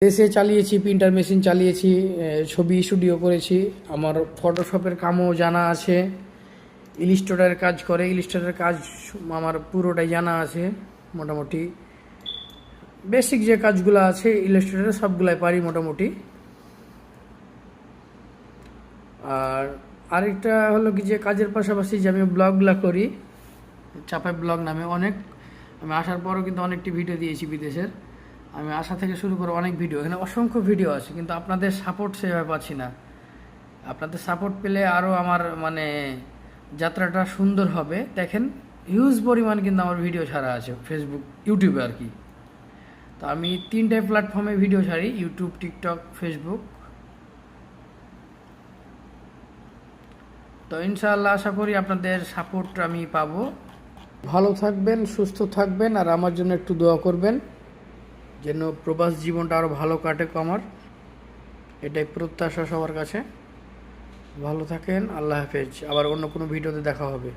এসে চালিয়েছি, printer machine চালিয়েছি, ছবি স্টুডিও করেছি, আমার ফটোশপের কামও জানা আছে, ইলিস্ট্রেটরের কাজ করে, ইলিস্ট্রেটরের কাজ আমার পুরোটাই জানা আছে। মোটামুটি বেসিক যে কাজগুলো আছে ইলিস্ট্রেটরের সবগুলাই পারি মোটামুটি। আর আরেকটা হলো কি, যে কাজের পাশাপাশি যে আমি ব্লগগুলো করি, চাপাই ব্লগ নামে অনেক, আমি আসার পরও কিন্তু অনেকটি ভিডিও দিয়েছি বিদেশের। আমি আসা থেকে শুরু করে অনেক ভিডিও, এখানে অসংখ্য ভিডিও আছে, কিন্তু আপনাদের সাপোর্ট সেভাবে পাচ্ছি না। আপনাদের সাপোর্ট পেলে আরও আমার যাত্রাটা সুন্দর হবে। দেখেন হিউজ পরিমাণ কিন্তু আমার ভিডিও ছাড়া আছে ফেসবুক, ইউটিউবে আর কি। তো আমি 3টে প্ল্যাটফর্মে ভিডিও ছাড়ি, ইউটিউব, টিকটক, ফেসবুক। তো ইনশাআল্লাহ আশা করি আপনাদের সাপোর্ট আমি পাবো। ভালো থাকবেন, সুস্থ থাকবেন, আর আমার জন্য একটু দোয়া করবেন যেন প্রবাস জীবনটা আরও ভালো কাটে আমার, এটাই প্রত্যাশা সবার কাছে। ভালো থাকেন, আল্লাহ হাফেজ। আবার অন্য কোনো ভিডিওতে দেখা হবে।